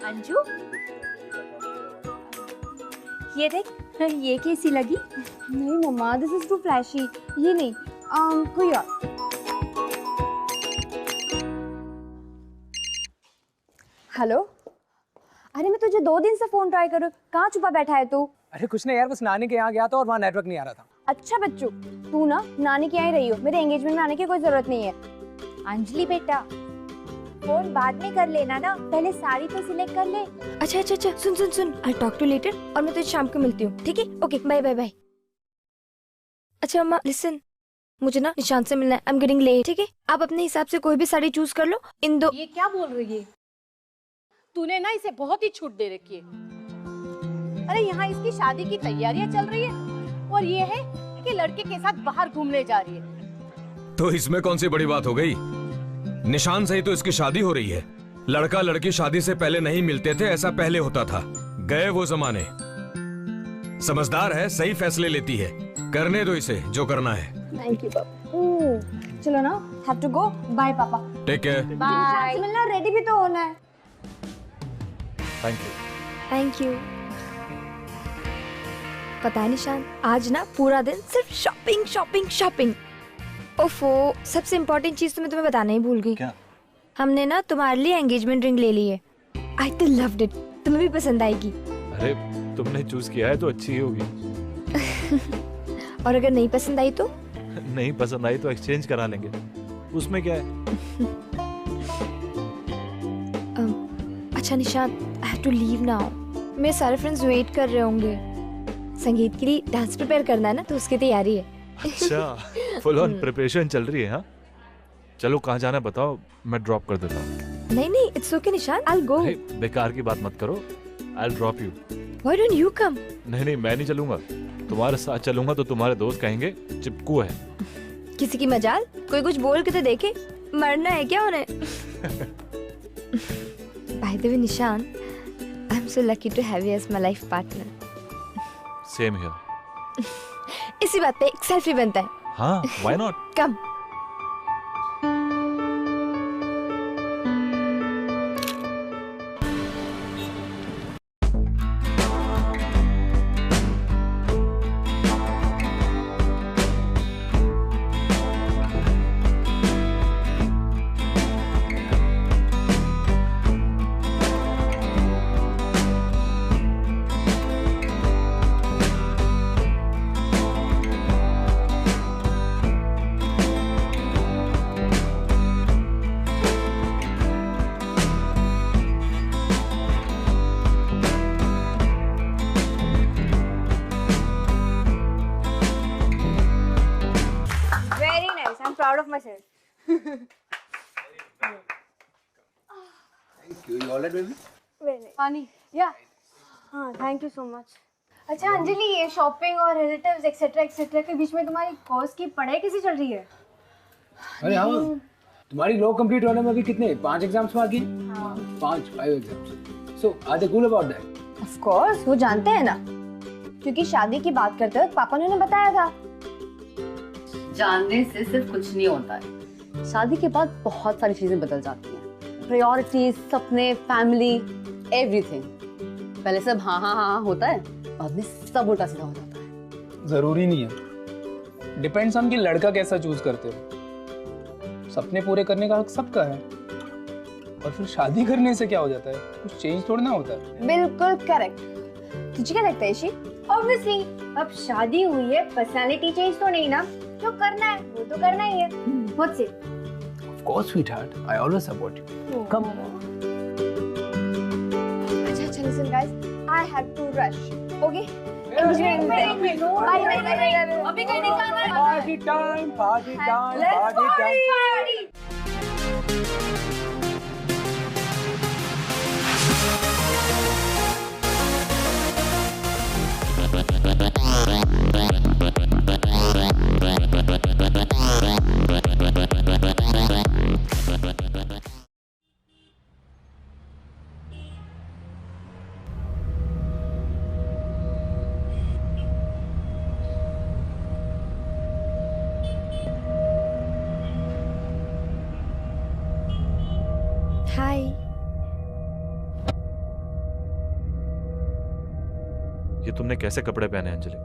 अंजू, ये देख, ये कैसी लगी? नहीं मम्मा, दिस इज टू फ्लैशी। ये नहीं, कोई और। हेलो, अरे मैं तुझे 2 दिन से फोन ट्राई करूँ, कहाँ छुपा बैठा है तू? अरे कुछ नहीं यार, बस नानी के यहाँ गया था और वहाँ नेटवर्क नहीं आ रहा था। अच्छा बच्चू, तू ना नानी के यहाँ ही रही हो, मेरे एंगेजमेंट में आने की कोई जरूरत नहीं है। अंजलि बेटा, फोन बाद में कर लेना ना, पहले साड़ी तो सिलेक्ट कर ले। अच्छा अच्छा अच्छा, सुन सुन सुन, आई टॉक टू लेटर और मैं तुझे शाम को मिलती हूँ, ठीक है? Okay, bye bye bye. अच्छा अम्मा लिसन, मुझे ना निशान से मिलना है, आई एम गेटिंग लेट, ठीक है? आप अपने हिसाब से कोई भी साड़ी चूज कर लो। इन दो। ये क्या बोल रही है? तूने ना इसे बहुत ही छूट दे रखी है। अरे यहाँ इसकी शादी की तैयारियां चल रही है और ये है कि लड़के के साथ बाहर घूमने जा रही है। तो इसमें कौन सी बड़ी बात हो गई? निशान से ही तो इसकी शादी हो रही है। लड़का लड़की शादी से पहले नहीं मिलते थे, ऐसा पहले होता था। गए वो जमाने। समझदार है, सही फैसले लेती है। करने दो इसे जो करना है। थैंक यू पापा। चलो ना, हैव टू गो। बाय पापा। Take care. बाय। मिलना, रेडी भी तो होना है। Thank you. Thank you. पता है निशान, आज ना पूरा दिन सिर्फ शॉपिंग शॉपिंग शॉपिंग। ओफो, सबसे इम्पोर्टेंट चीज तो मैं तुम्हें बताना ही भूल गई। क्या? हमने ना तुम्हारे लिए एंगेजमेंट रिंग ले ली है। आई तो लव्ड इट, तुम्हें भी पसंद आएगी। अरे तुमने चूज किया है तो अच्छी ही होगी। और अगर नहीं पसंद आई तो? नहीं पसंद आई तो एक्सचेंज करा लेंगे, उसमें क्या है। अच्छा Nishan, I have to leave now. मेरे सारे फ्रेंड्स वेट कर रहे होंगे। संगीत के लिए डांस प्रिपेयर करना है ना, तो उसकी तैयारी है। अच्छा, फुल ऑन प्रिपरेशन चल रही है। हाँ चलो, कहाँ जाना है बताओ, मैं ड्रॉप कर देता हूँ। नहीं नहीं, इट्स ओके निशान, आई विल गो। बेकार की बात मत करो, I will drop you. Why don't you come? नहीं नहीं, मैं नहीं चलूंगा। तुम्हारे साथ चलूंगा तो तुम्हारे दोस्त कहेंगे चिपकू है। किसी की मजाल, कोई कुछ बोल के तो देखे, मरना है क्या उन्हें? Bye the way Nishan, I am so lucky to have you as my life partner. Same here. इसी बात पे एक सेल्फी बनता है। हाँ, why not? Come. I'm proud of myself. Thank you. You all right, baby? पानी या हाँ, थैंक यू सो मच। अच्छा अंजलि, ये शॉपिंग और रिलेटिव्स एक्सेट्रा के बीच में तुम्हारी कोर्स की पढ़ाई कैसी चल रही है? अरे हाँ, तुम्हारी लॉ कंप्लीट होने में अभी कितने 5 एग्जाम्स बाकी हैं? हाँ। 5 exams. So are they cool about that? Of course, वो जानते हैं ना, क्योंकि शादी की बात करते वक्त पापा ने उन्हें बताया था। जानने से सिर्फ कुछ नहीं होता है, शादी के बाद बहुत सारी चीजें बदल जाती हैं। प्रायोरिटीज, सपने, फैमिली, एवरीथिंग। पहले सब हाँ हाँ हाँ होता है, बाद में सब उल्टा सीधा हो जाता है। जरूरी नहीं है, डिपेंड्स ऑन कि लड़का कैसा चूज करते हो। सपने पूरे करने का हक सबका है, और फिर शादी करने से क्या हो जाता है? कुछ चेंज थोड़ा ना होता है। बिल्कुल करेक्ट। तुझे क्या लगता है ईशी? ऑब्वियसली, अब शादी हुई है, पर्सनालिटी चेंज तो नहीं ना, जो करना है वो तो करना ही है। What's it? Of course, sweetheart. I always support you. Come. अच्छा, listen guys, I have to rush. Okay? Bye. अभी कहीं निकलना है। Party time, party time, Let's party time. ये तुमने कैसे कपड़े पहने अंजलि?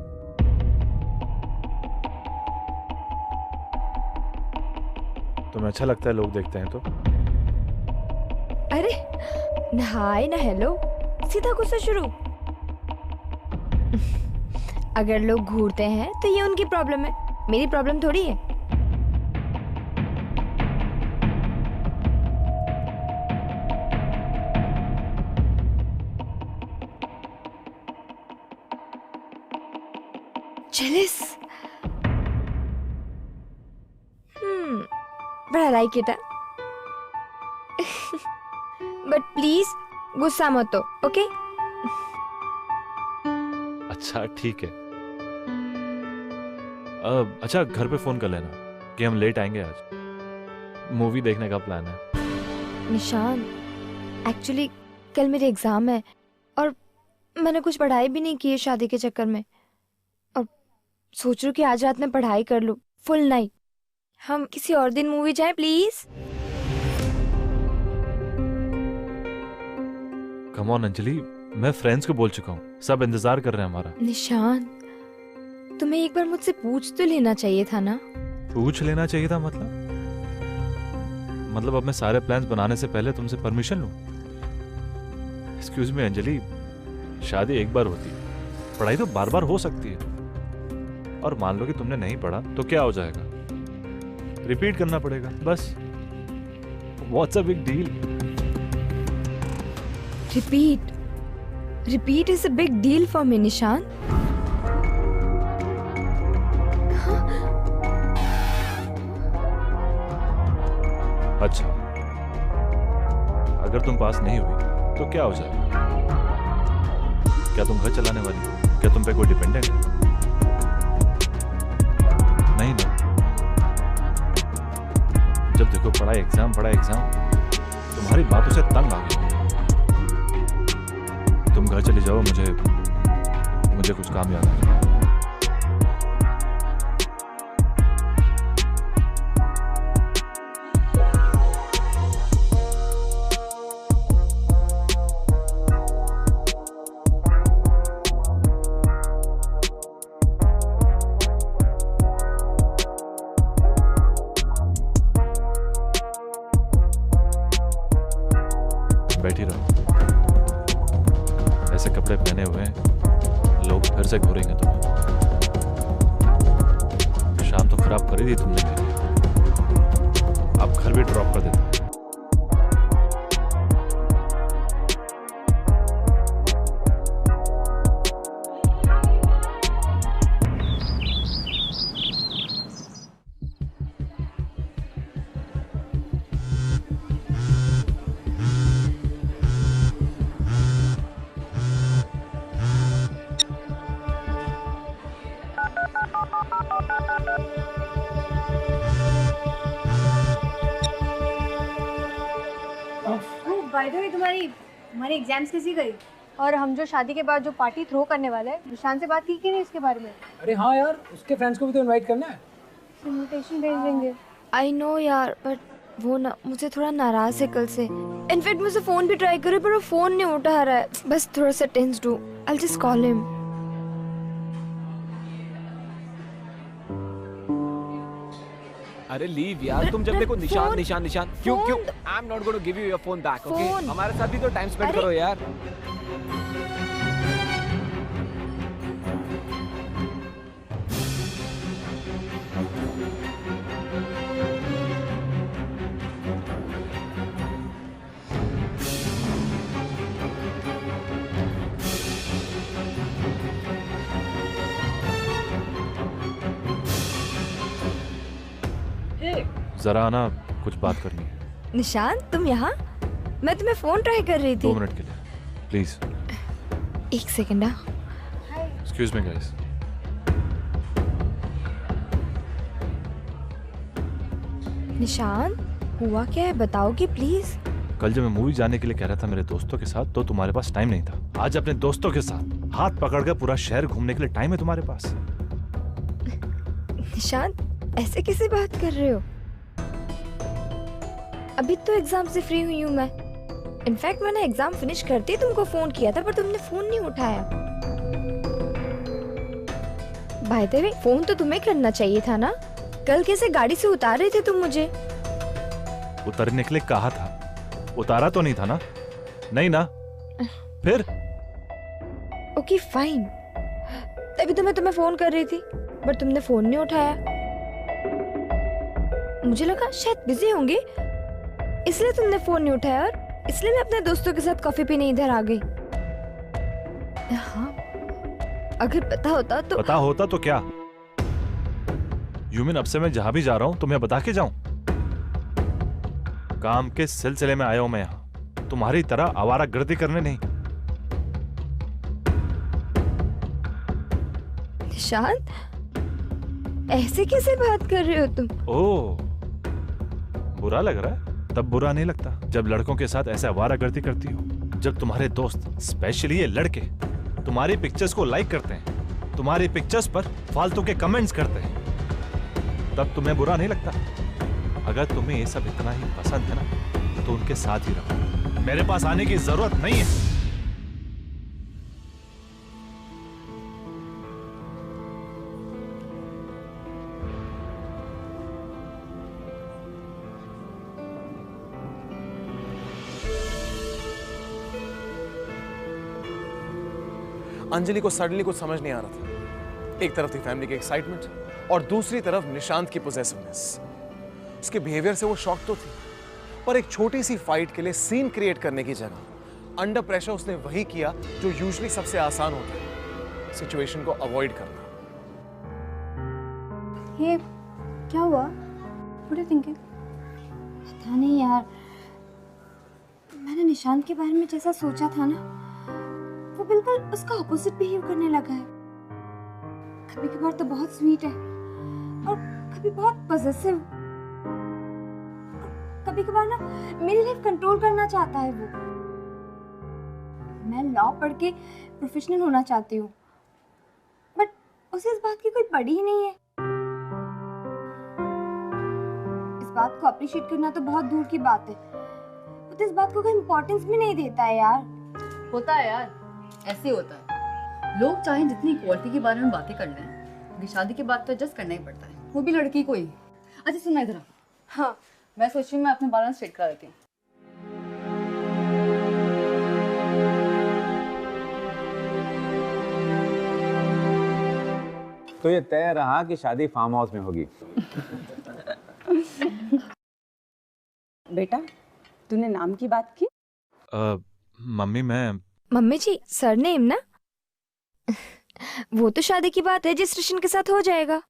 तुम्हें अच्छा लगता है लोग देखते हैं तो? अरे हाय ना हेलो, सीधा गुस्सा शुरू। अगर लोग घूरते हैं तो ये उनकी प्रॉब्लम है, मेरी प्रॉब्लम थोड़ी है। Jealous? But I like it. But please, गुस्सा मत हो, ओके? अच्छा ठीक है। अच्छा घर पे फोन कर लेना कि हम लेट आएंगे आज। मूवी देखने का प्लान है। निशान, एक्चुअली कल मेरे एग्जाम है और मैंने कुछ पढ़ाई भी नहीं की है शादी के चक्कर में, और सोच रही हूँ कि आज रात में पढ़ाई कर लूँ फुल नाइट। हम किसी और दिन मूवी जाएं प्लीज। कम ऑन अंजलि, मैं फ्रेंड्स को बोल चुका हूँ, सब इंतजार कर रहे हैं हमारा। निशान, तुम्हें एक बार मुझसे पूछ तो लेना चाहिए था ना। पूछ लेना चाहिए था मतलब अब मैं सारे प्लान्स बनाने से पहले तुमसे परमिशन लूं? एक्सक्यूज मी अंजलि, शादी एक बार होती है, पढ़ाई तो बार बार हो सकती है। और मान लो कि तुमने नहीं पढ़ा तो क्या हो जाएगा? रिपीट करना पड़ेगा बस। What's a big deal? Repeat is a big deal for me निशान। अच्छा, अगर तुम पास नहीं हुई तो क्या हो जाएगा? क्या तुम घर चलाने वाली हो? क्या तुम पे कोई डिपेंडेंट है? नहीं ना। जब देखो पढ़ाई एग्जाम, तुम्हारी बातों से तंग आ गई। तुम घर चले जाओ, मुझे कुछ काम याद आ गया। बैठी रहो, ऐसे कपड़े पहने हुए हैं, लोग फिर से घूरेंगे तुम्हें। शाम तो खराब कर ही दी तुमने मेरी, अब घर भी ड्रॉप कर देता। बाय द वे, तुम्हारी एग्जाम्स कैसी गई? और हम जो शादी के बाद जो पार्टी थ्रो करने वाले हैं, निशान से बात की कि नहीं इसके बारे में? अरे हाँ यार, उसके फ्रेंड्स को भी तो इनवाइट करना है। इनविटेशन भेज देंगे। आई नो यार, बट वो ना मुझे थोड़ा नाराज है कल से। इनफैक्ट मुझे फोन भी ट्राई करे पर वो फोन नहीं उठा रहा है। बस थोड़ा सा टेंस्ड हूँ। I will just call him. अरे लीव यार, तुम जब देखो निशान क्यों I am not going to give you your phone back, okay? हमारे साथ भी तो टाइम स्पेंड करो यार। जरा आना, कुछ बात करनी है। निशान, तुम यहाँ? मैं तुम्हें फोन ट्राई कर रही थी। 2 मिनट के लिए please. 1 second. Excuse me guys. निशान, हुआ क्या है बताओगे प्लीज? कल जब मैं मूवी जाने के लिए कह रहा था मेरे दोस्तों के साथ, तो तुम्हारे पास टाइम नहीं था। आज अपने दोस्तों के साथ हाथ पकड़कर पूरा शहर घूमने के लिए टाइम है तुम्हारे पास। निशान, ऐसे कैसे बात कर रहे हो? अभी तो एग्जाम से फ्री हुई हूँ मैं। इनफैक्ट मैंने एग्जाम फिनिश करते ही तुमको फोन किया था, पर तुमने फोन नहीं उठाया। बाय द वे फोन तो तुम्हें करना चाहिए था ना। कल कैसे गाड़ी से उतार रहे थे तुम मुझे? उतरने के लिए कहा था, उतारा तो नहीं था ना? नहीं ना? फिर ओके फाइन, तभी तो मैं तुम्हें फोन कर रही थी, पर तुमने फोन नहीं उठाया। मुझे लगा शायद बिजी होंगे, इसलिए तुमने फोन नहीं उठाया, और इसलिए मैं अपने दोस्तों के साथ कॉफी पीने इधर आ गई। हाँ, अगर पता होता तो। पता होता तो क्या? यूमिन, अब से मैं जहां भी जा रहा हूं तुम्हें बता के जाऊं? काम के सिलसिले में आया हूं मैं यहां, तुम्हारी तरह आवारागर्दी करने नहीं। निशांत, ऐसे कैसे बात कर रहे हो तुम? ओह, बुरा लग रहा है? तब बुरा नहीं लगता जब लड़कों के साथ ऐसे आवारागर्दी करती हो। जब तुम्हारे दोस्त, स्पेशली ये लड़के, तुम्हारी पिक्चर्स को लाइक करते हैं, तुम्हारी पिक्चर्स पर फालतू के कमेंट्स करते हैं, तब तुम्हें बुरा नहीं लगता? अगर तुम्हें ये सब इतना ही पसंद है ना, तो उनके साथ ही रहो, मेरे पास आने की जरूरत नहीं है। अंजलि को सडनली कुछ समझ नहीं आ रहा था। एक तरफ थी फैमिली की एक्साइटमेंट और दूसरी तरफ निशांत की पोजेसिवनेस। उसके बिहेवियर से वो शॉक तो थी, पर एक छोटी सी फाइट के लिए सीन क्रिएट करने की जगह अंडर प्रेशर उसने वही किया जो यूजुअली सबसे आसान होता है, सिचुएशन को अवॉइड करना। ये क्या हुआ? What are you thinking? पता नहीं यार, मैंने निशांत के बारे में जैसा सोचा था ना, वो बिल्कुल उसका ऑपोजिट बिहेव करने लगा है। कभी कभार तो बहुत स्वीट है, और कभी बहुत पॉसेसिव, कभी कभार ना मेरी लाइफ कंट्रोल करना चाहता है वो। मैं लॉ पढ़ के प्रोफेशनल होना चाहती हूँ, बट उसे इस बात की कोई पड़ी ही नहीं है। इस बात को अप्रिशिएट करना तो बहुत दूर की बात है, तो इस बात को कोई इम्पोर्टेंस भी नहीं देता है यार। होता है यार, ऐसे होता है। लोग चाहे जितनी इक्वालिटी के बारे में बातें कर लें, क्योंकि शादी के बाद तो एडजस्ट करना ही पड़ता है, वो भी लड़की को ही। अच्छा सुनना इधर। हाँ, मैं सोच रही हूँ मैं अपने बालों स्ट्रेट करा देती हूँ। तो ये तय रहा कि शादी फार्म हाउस में होगी। बेटा, तूने नाम की बात की? मम्मी जी, सरनेम ना? वो तो शादी की बात है, रजिस्ट्रेशन के साथ हो जाएगा।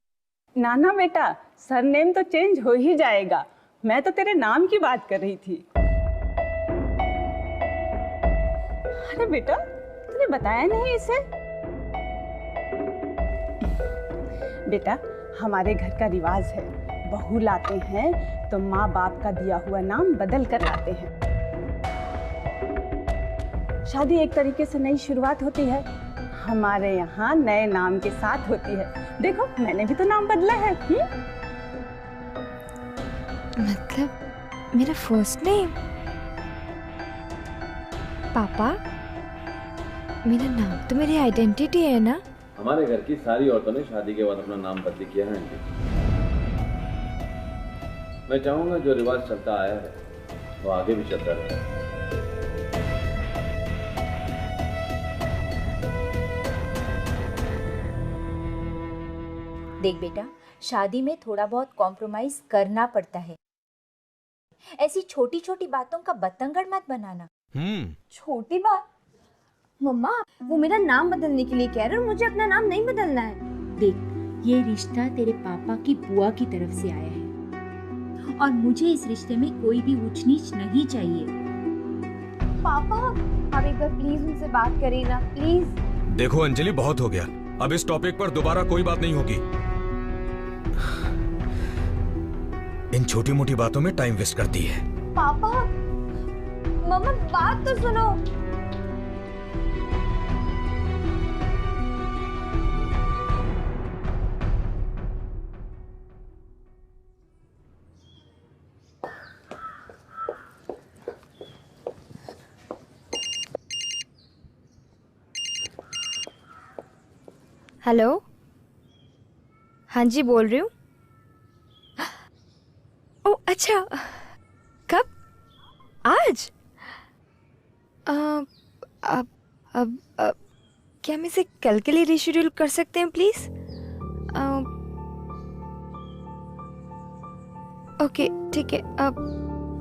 ना ना बेटा, सरनेम तो चेंज हो ही जाएगा। मैं तो तेरे नाम की बात कर रही थी। अरे बेटा, तूने बताया नहीं इसे? बेटा, हमारे घर का रिवाज है, बहू लाते हैं तो माँ बाप का दिया हुआ नाम बदल कर लाते हैं। शादी एक तरीके से नई शुरुआत होती है। हमारे यहाँ नए नाम के साथ होती है। देखो, मैंने भी तो नाम बदला है। मतलब मेरा फर्स्ट नेम? पापा, मेरा नाम तो मेरी आइडेंटिटी है ना? हमारे घर की सारी औरतों ने शादी के बाद अपना नाम बदली किया है। मैं चाहूंगा जो रिवाज चलता आया है वो आगे भी चलता रहे। देख बेटा, शादी में थोड़ा बहुत कॉम्प्रोमाइज करना पड़ता है। ऐसी छोटी छोटी बातों का बतंगड़ मत बनाना। छोटी बात? मम्मा, वो मेरा नाम बदलने के लिए कह रहे हैं, मुझे अपना नाम नहीं बदलना है। देख, ये रिश्ता तेरे पापा की बुआ की तरफ से आया है, और मुझे इस रिश्ते में कोई भी ऊंच नीच नहीं चाहिए। पापा, आप एक बार प्लीज उनसे बात करिए ना, प्लीज। देखो अंजलि, बहुत हो गया, अब इस टॉपिक पर दोबारा कोई बात नहीं होगी। इन छोटी मोटी बातों में टाइम वेस्ट करती है। पापा, मम्मा बात तो सुनो। हेलो, हाँ जी, बोल रही हूँ। ओ अच्छा, कब? आज? अब क्या हम इसे कल के लिए रीशेड्यूल कर सकते हैं प्लीज? ओके ठीक है,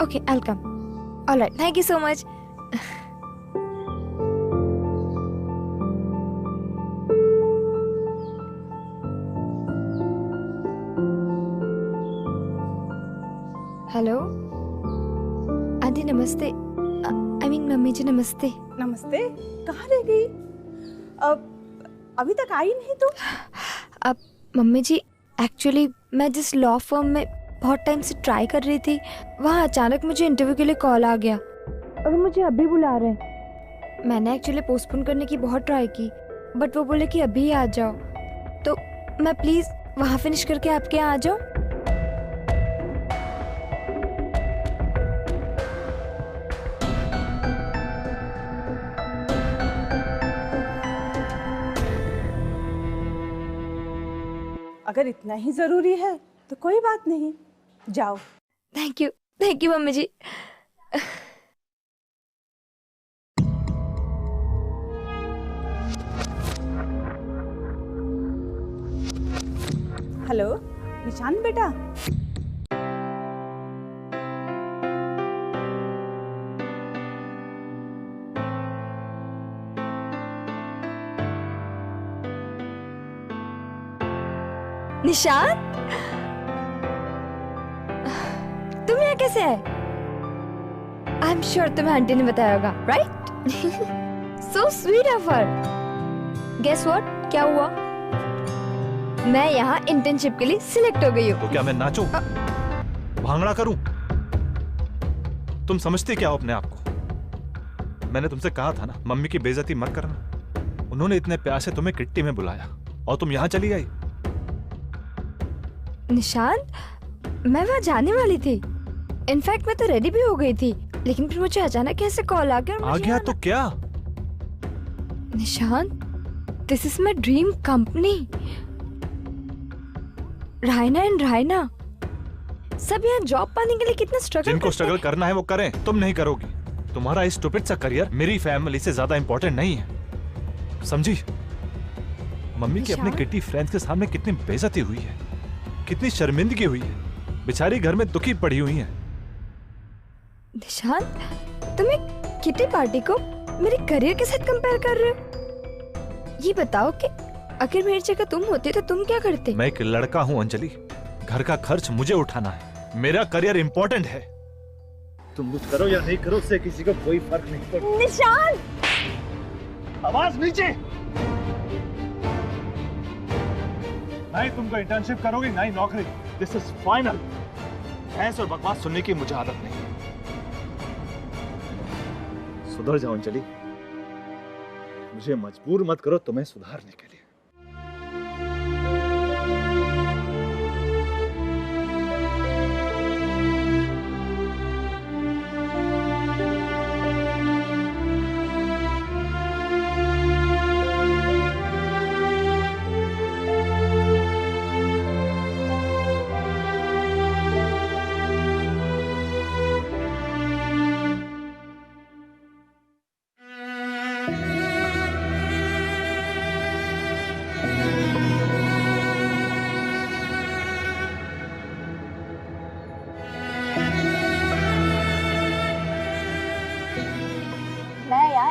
okay I will come. Alright, thank you so much. Hello aunty, नमस्ते। आई मीन मम्मी जी, नमस्ते। नमस्ते। कहाँ रह गई? अभी तक आई नहीं तुम? अब मम्मी जी, एक्चुअली मैं जिस लॉ फर्म में बहुत टाइम से ट्राई कर रही थी, वहाँ अचानक मुझे इंटरव्यू के लिए कॉल आ गया और मुझे अभी बुला रहे हैं। मैंने एक्चुअली पोस्टपोन करने की बहुत ट्राई की, बट वो बोले कि अभी आ जाओ, तो मैं प्लीज़ वहाँ फिनिश करके आपके यहाँ आ जाऊँ। अगर इतना ही जरूरी है तो कोई बात नहीं, जाओ। Thank you mummy ji. Hello Nishan बेटा। निशान, तुम यहाँ कैसे आए? आई एम श्योर तुम्हें आंटी ने बताया होगा, right? So sweet of her. Guess what, क्या हुआ? मैं यहाँ इंटर्नशिप के लिए सिलेक्ट हो गई हूँ। तो क्या मैं नाचूं? भांगड़ा करूं? तुम समझते क्या हो अपने आप को? मैंने तुमसे कहा था ना, मम्मी की बेइज्जती मत करना। उन्होंने इतने प्यार से तुम्हें किट्टी में बुलाया और तुम यहाँ चली आई। निशांत, मैं वहाँ जाने वाली थी। इनफैक्ट मैं तो रेडी भी हो गई थी, लेकिन फिर मुझे अचानक कैसे कॉल आ गया और आ गया तो क्या? Nishant, this is my dream company, Raina and Raina. सब यहाँ जॉब पाने के लिए कितना स्ट्रगल जिनको स्ट्रगल करना है वो करें, तुम नहीं करोगी। तुम्हारा इस स्टूपिड सा करियर मेरी फैमिली से ज्यादा इंपॉर्टेंट नहीं है, समझी? मम्मी की अपने किट्टी फ्रेंड्स के सामने कितनी बेइज्जती हुई है, कितनी शर्मिंदगी हुई है। बेचारी घर में दुखी पड़ी हुई है। निशांत, तुम एक किटी पार्टी को मेरे करियर के साथ कंपेयर कर रहे हो? ये बताओ कि अगर मेरी जगह तुम होते तो तुम क्या करते? मैं एक लड़का हूँ अंजलि, घर का खर्च मुझे उठाना है, मेरा करियर इंपॉर्टेंट है। तुम कुछ करो या नहीं करो, उससे किसी को कोई फर्क नहीं पड़ता। निशांत, आवाज नीचे। ना ही तुमको इंटर्नशिप करोगी, ना ही नौकरी। This is final. भैंस और बकवास सुनने की मुझे आदत नहीं है। सुधर जाओ अंजलि, मुझे मजबूर मत करो तुम्हें सुधारने के लिए।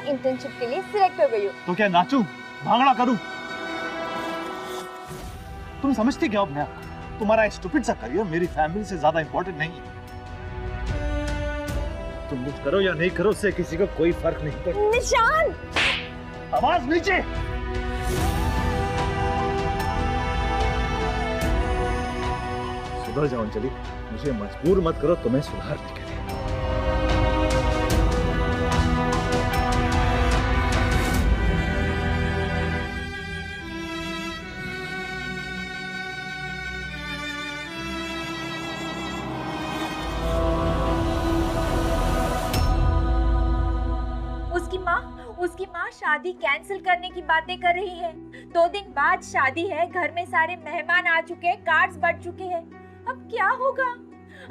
इंटर्नशिप के लिए सिलेक्ट हो गई हूँ। तो क्या नाचूं, भांगड़ा करूं? तुम समझती क्या हो अपने आप को? तुम्हारा स्टूपिड सा करियर मेरी फैमिली से ज्यादा इंपॉर्टेंट नहीं है। तुम कुछ करो या नहीं करो, उससे किसी को कोई फर्क नहीं पड़ता। निशान, आवाज नीचे। सुधर जाओ अंजलि, मुझे मजबूर मत करो तुम्हें सुधारने के लिए। माँ, उसकी माँ शादी कैंसिल करने की बातें कर रही है। 2 दिन बाद शादी है, घर में सारे मेहमान आ चुके हैं, कार्ड्स बढ़ चुके हैं। अब क्या होगा?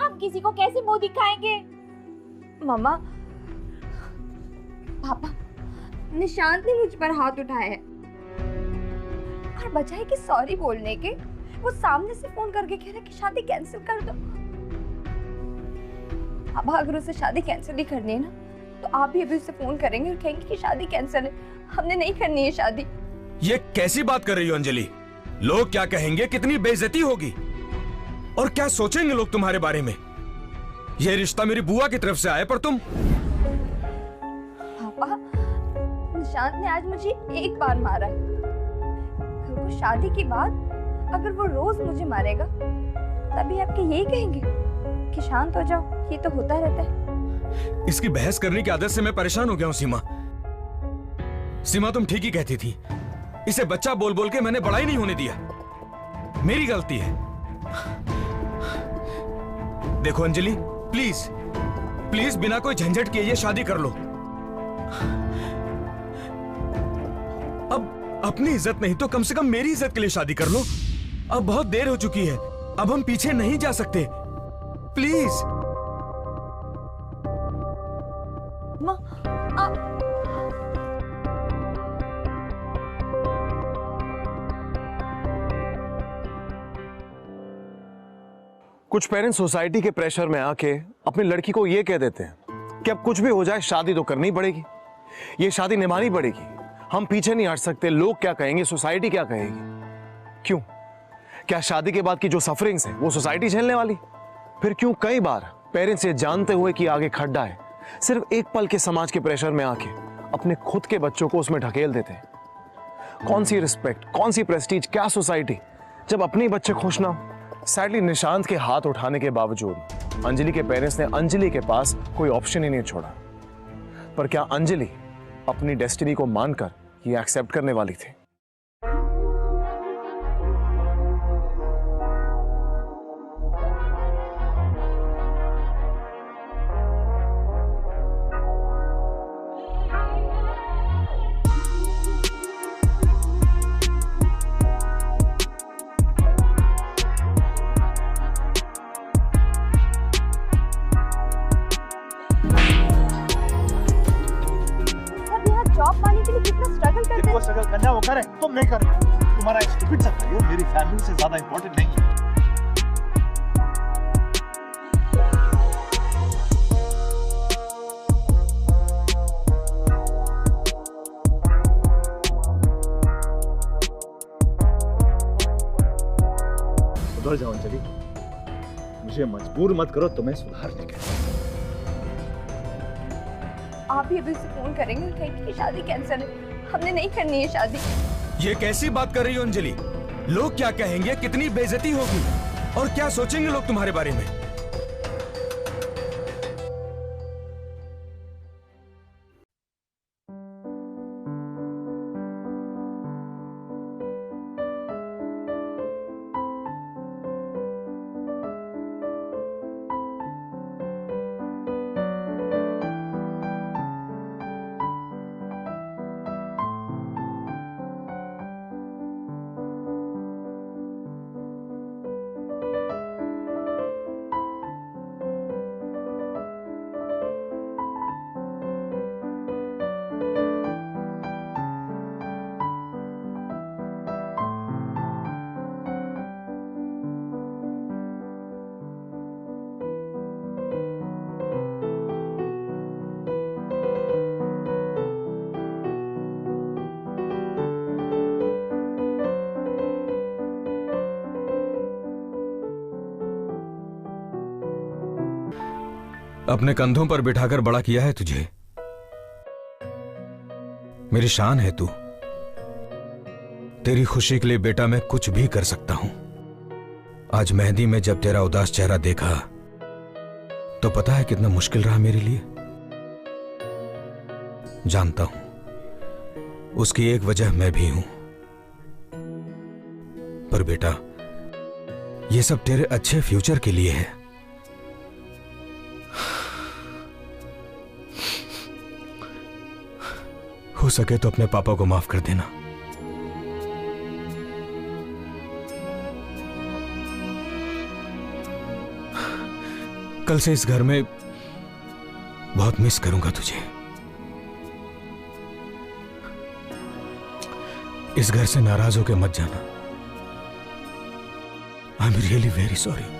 हम किसी को कैसे मुंह दिखाएंगे? मामा, पापा, निशांत ने मुझ पर हाथ उठाया है और बजाय कि सॉरी बोलने के वो सामने से फोन करके कह रहा है कि शादी कैंसिल कर दो। अब अगर उसे शादी कैंसिल ही करनी है ना, तो आप भी अभी उसे फोन करेंगे और कहेंगे कि शादी कैंसिल है, हमने नहीं करनी है शादी। ये कैसी बात कर रही हो अंजलि? लोग क्या कहेंगे, कितनी बेइज्जती होगी और क्या सोचेंगे लोग तुम्हारे बारे में? ये रिश्ता मेरी बुआ की तरफ से आया, पर तुम। पापा, निशांत ने आज मुझे एक बार मारा है। कल को शादी के बाद अगर वो रोज मुझे मारेगा, तभी आपके यही कहेंगे कि शांत हो जाओ, ये तो होता रहता है। इसकी बहस करने की आदत से मैं परेशान हो गया हूं सीमा। सीमा, तुम ठीक ही कहती थी। इसे बच्चा बोल बोल के मैंने बड़ा ही नहीं होने दिया। मेरी गलती है। देखो अंजलि, प्लीज प्लीज बिना कोई झंझट किए ये शादी कर लो। अब अपनी इज्जत नहीं तो कम से कम मेरी इज्जत के लिए शादी कर लो। अब बहुत देर हो चुकी है, अब हम पीछे नहीं जा सकते। प्लीज। कुछ पेरेंट्स सोसाइटी के प्रेशर में आके अपनी लड़की को ये कह देते हैं कि अब कुछ भी हो जाए शादी तो करनी पड़ेगी, ये शादी निभानी पड़ेगी, हम पीछे नहीं हट सकते, लोग क्या कहेंगे, सोसाइटी क्या कहेगी। क्यों? क्या शादी के बाद की जो सफरिंग्स है वो सोसाइटी झेलने वाली? फिर क्यों कई बार पेरेंट्स ये जानते हुए कि आगे खड्डा है, सिर्फ एक पल के समाज के प्रेशर में आके अपने खुद के बच्चों को उसमें ढकेल देते हैं। कौन सी रिस्पेक्ट, कौन सी प्रेस्टीज, क्या सोसाइटी, जब अपने बच्चे खुश ना हो। सैडली निशांत के हाथ उठाने के बावजूद अंजलि के पेरेंट्स ने अंजलि के पास कोई ऑप्शन ही नहीं छोड़ा। पर क्या अंजलि अपनी डेस्टिनी को मानकर ये एक्सेप्ट करने वाली थी? स्ट्रगल करना वो करे, तुम नहीं कर रहे। तुम्हारा स्टूपिड सा करियर मेरी फैमिली से ज्यादा इंपॉर्टेंट नहीं है। सुधर जाओ अंजलि, मुझे मजबूर मत करो तुम्हें सुधारने के। आप भी अभी उसे फोन करेंगे और कहेंगे कि शादी कैंसिल है, हमने नहीं करनी है शादी। ये कैसी बात कर रही हो अंजलि? लोग क्या कहेंगे, कितनी बेइज्जती होगी और क्या सोचेंगे लोग तुम्हारे बारे में? अपने कंधों पर बिठाकर बड़ा किया है तुझे। मेरी शान है तू। तेरी खुशी के लिए बेटा मैं कुछ भी कर सकता हूं। आज मेहंदी में जब तेरा उदास चेहरा देखा तो पता है कितना मुश्किल रहा मेरे लिए। जानता हूं उसकी एक वजह मैं भी हूं, पर बेटा ये सब तेरे अच्छे फ्यूचर के लिए है। हो सके तो अपने पापा को माफ कर देना। कल से इस घर में बहुत मिस करूंगा तुझे। इस घर से नाराज होकर मत जाना। I am really very sorry.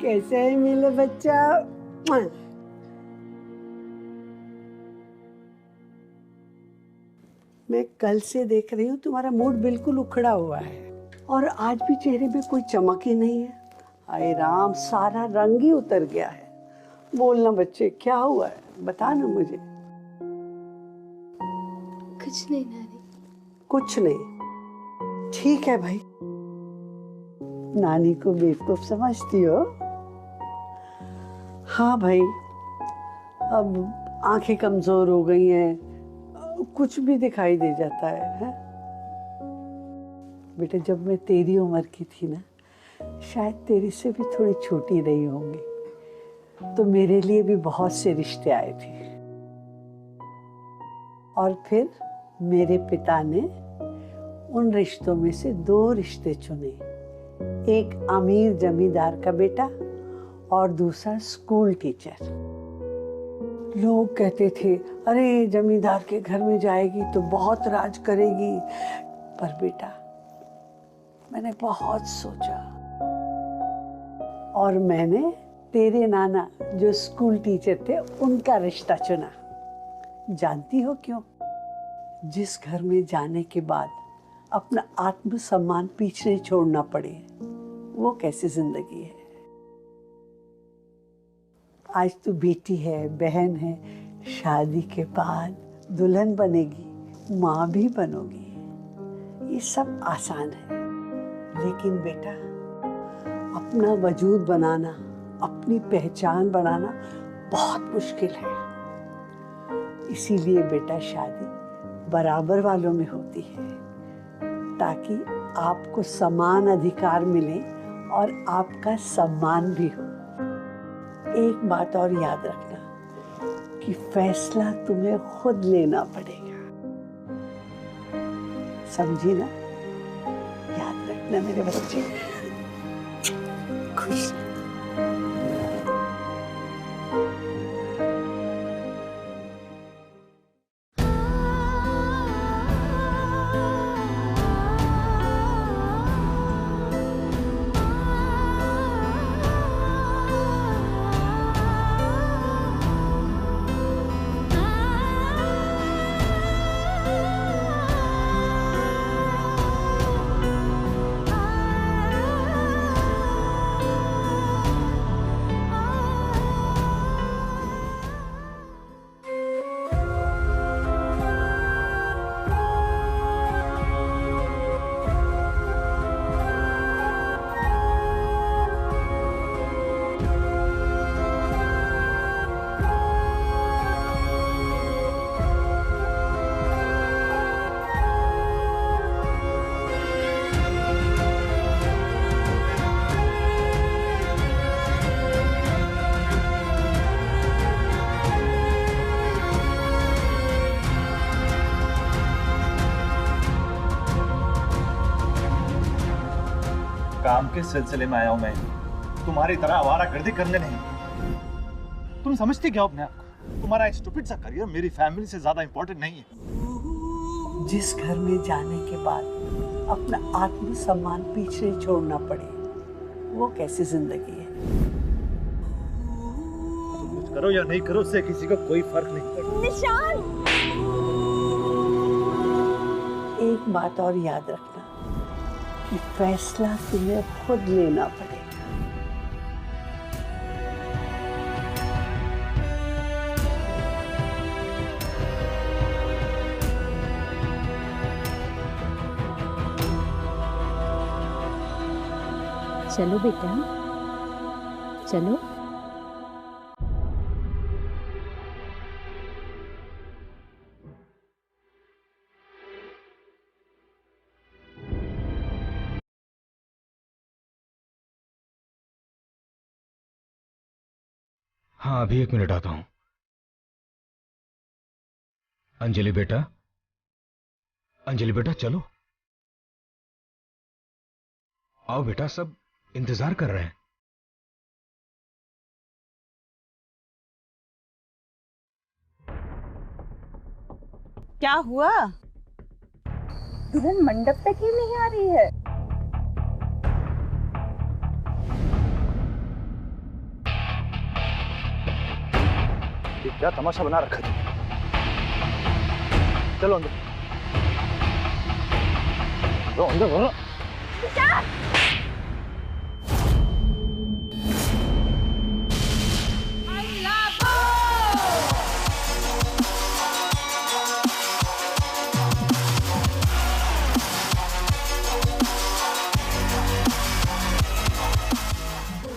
कैसे है मिले बच्चा? मैं कल से देख रही हूँ तुम्हारा मूड बिल्कुल उखड़ा हुआ है और आज भी चेहरे में कोई चमक ही नहीं है। हाय राम, सारा रंग ही उतर गया है। बोलना बच्चे, क्या हुआ है? बता ना मुझे। कुछ नहीं नानी। कुछ नहीं? ठीक है भाई, नानी को बेवकूफ समझती हो? हाँ भाई, अब आंखें कमजोर हो गई हैं, कुछ भी दिखाई दे जाता है? बेटा, जब मैं तेरी उम्र की थी ना, शायद तेरे से भी थोड़ी छोटी रही होंगी, तो मेरे लिए भी बहुत से रिश्ते आए थे। और फिर मेरे पिता ने उन रिश्तों में से 2 रिश्ते चुने, एक अमीर जमींदार का बेटा और दूसरा स्कूल टीचर। लोग कहते थे, अरे जमींदार के घर में जाएगी तो बहुत राज करेगी। पर बेटा, मैंने बहुत सोचा और मैंने तेरे नाना जो स्कूल टीचर थे उनका रिश्ता चुना। जानती हो क्यों? जिस घर में जाने के बाद अपना आत्मसम्मान पीछे छोड़ना पड़े, वो कैसी जिंदगी है? आज तू बेटी है, बहन है, शादी के बाद दुल्हन बनेगी, माँ भी बनोगी। ये सब आसान है, लेकिन बेटा अपना वजूद बनाना, अपनी पहचान बनाना बहुत मुश्किल है। इसीलिए बेटा शादी बराबर वालों में होती है, ताकि आपको समान अधिकार मिले और आपका सम्मान भी हो। एक बात और याद रखना कि फैसला तुम्हें खुद लेना पड़ेगा, समझी ना? याद रखना मेरे बच्चे। खुश काम के सिलसिले में आया हूं मैं, तुम्हारी तरह आवारागर्दी करने नहीं। तुम समझती क्या हो अपने आप को? तुम्हारा एक स्टूपिड सा करियर मेरी फैमिली से ज्यादा इंपॉर्टेंट नहीं है। जिस घर में जाने के बाद अपना आत्मसम्मान पीछे छोड़ना पड़े, वो कैसी जिंदगी है। कुछ करो या नहीं करो, उससे किसी को कोई फर्क नहीं पड़ता। निशान, एक बात और याद रखना कि फैसला तुम्हें खुद लेना पड़ेगा। चलो बेटा, चलो। हाँ, अभी 1 मिनट आता हूं। अंजलि बेटा, अंजलि बेटा चलो, आओ बेटा, सब इंतजार कर रहे हैं। क्या हुआ? दुल्हन मंडप तक ही नहीं आ रही है। ये क्या तमाशा बना रखा है? चलो अंदर, अंदर बोलो।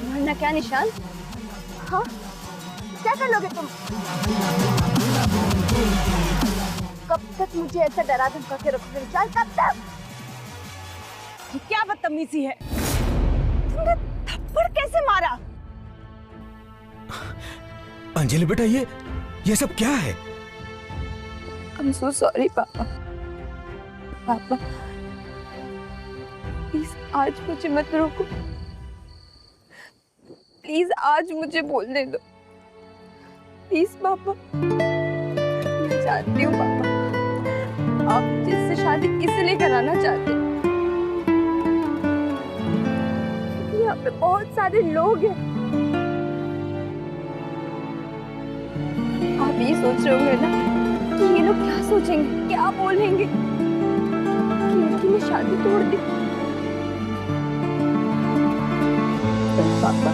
वरना क्या निशान? हाँ, क्या कर लोगे तुम? कब तक मुझे ऐसा डरा धमका के रखोगे निशान? कब तक? ये क्या बदतमीजी है? तुमने थप्पड़ कैसे मारा? अंजलि बेटा, ये सब क्या है? I'm so sorry पापा। पापा प्लीज आज मुझे मत रोको, प्लीज आज मुझे बोलने दो, प्लीज पापा। मैं जानती हूँ पापा, आप मुझे इससे शादी इसलिए कराना चाहते हैं क्योंकि यहाँ पे बहुत सारे लोग हैं। आप ये सोच रहे होंगे ना कि ये लोग क्या सोचेंगे, क्या बोलेंगे कि लड़की ने शादी तोड़ दी। पापा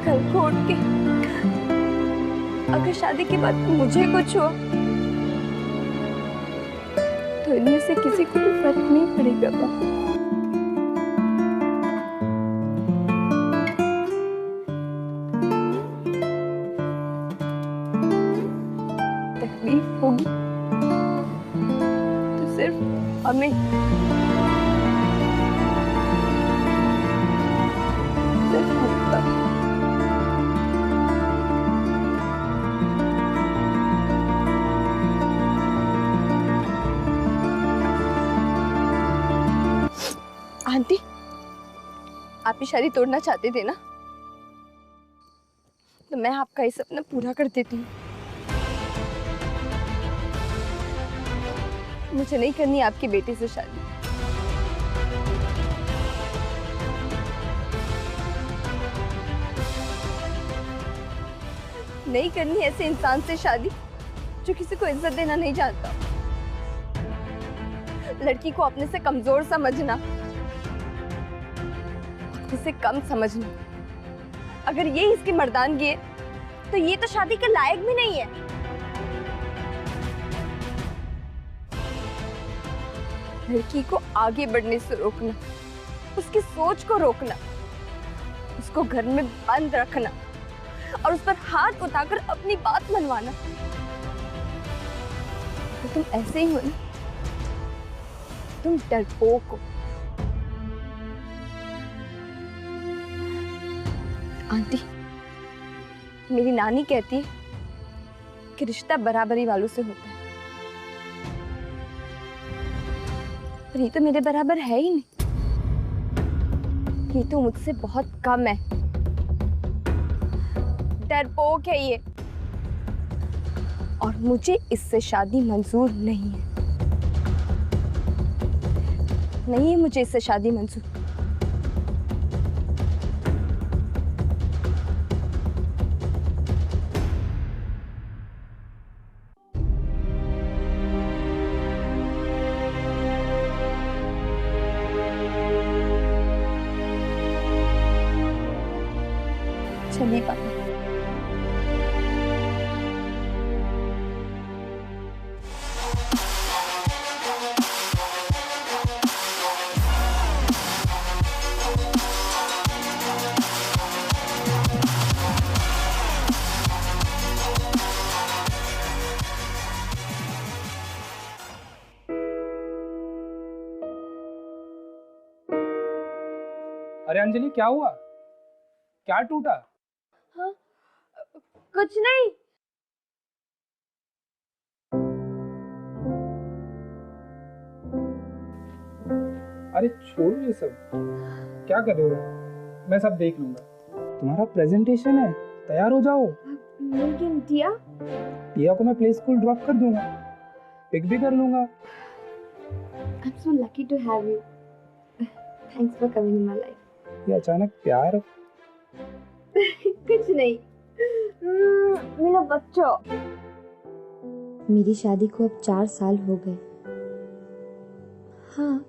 कल को उठ के अगर शादी के बाद मुझे कुछ हुआ तो इनमें से किसी को भी फर्क नहीं पड़ेगा पापा। तकलीफ होगी तो सिर्फ हमें, सिर्फ हम। आंटी, आप ही शादी तोड़ना चाहते थे ना, तो मैं आपका ये सपना पूरा कर देती हूँ। मुझे नहीं करनी आपकी बेटी से शादी। नहीं करनी ऐसे इंसान से शादी जो किसी को इज्जत देना नहीं जानता। लड़की को अपने से कमजोर समझना, इसे कम समझना, अगर ये इसकी मर्दानगी है तो ये तो शादी के लायक भी नहीं है। लड़की को आगे बढ़ने से रोकना, उसकी सोच को रोकना, उसको घर में बंद रखना और उस पर हाथ उठाकर अपनी बात मनवाना, तो तुम ऐसे ही हो ना, तुम डरपोक हो। आंटी, मेरी नानी कहती है कि रिश्ता बराबरी वालों से होता है, पर ये तो मेरे बराबर है ही नहीं। ये तो मुझसे बहुत कम है। डरपोक है ये, और मुझे इससे शादी मंजूर नहीं है। नहीं है मुझे इससे शादी मंजूर। चलिए पापा। अरे अंजलि क्या हुआ? क्या टूटा? हाँ, कुछ नहीं। अरे छोड़ो ये सब, क्या कर रहे हो? मैं सब देख लूंगा। तुम्हारा प्रेजेंटेशन है, तैयार हो जाओ। लेकिन टिया? टिया को मैं प्ले स्कूल ड्रॉप कर दूंगा, पिक भी कर लूंगा। I'm so lucky to have you. Thanks for coming in my life. ये अचानक प्यार? कुछ नहीं। मेरा बच्चा। मेरी शादी को अब 4 साल हो गए। हाँ,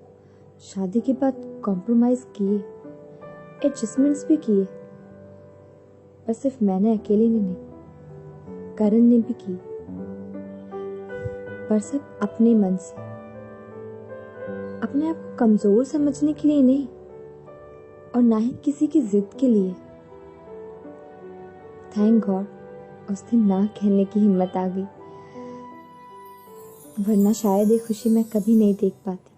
शादी के बाद कॉम्प्रोमाइज किए, एडजस्टमेंट्स भी किए, पर सिर्फ मैंने अकेले ने नहीं, करण ने भी की, पर सब अपने मन से, अपने आप को कमजोर समझने के लिए नहीं, और ना ही किसी की जिद के लिए। थैंक गॉड उस दिन ना खेलने की हिम्मत आ गई, वरना शायद ये खुशी मैं कभी नहीं देख पाती।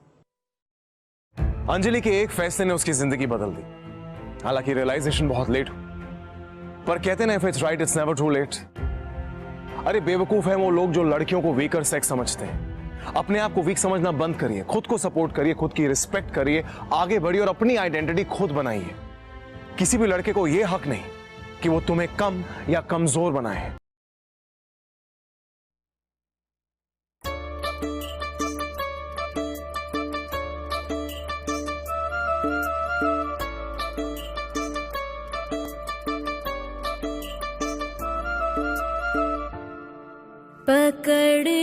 अंजलि के एक फैसले ने उसकी जिंदगी बदल दी। हालांकि रियलाइजेशन बहुत लेट हुई, पर कहते ना, if it's right it's never too late. अरे बेवकूफ है वो लोग जो लड़कियों को वीकर सेक्स समझते हैं। अपने आप को वीक समझना बंद करिए, खुद को सपोर्ट करिए, खुद की रिस्पेक्ट करिए, आगे बढ़िए और अपनी आइडेंटिटी खुद बनाइए। किसी भी लड़के को यह हक नहीं कि वो तुम्हें कम या कमजोर बनाए। पकड़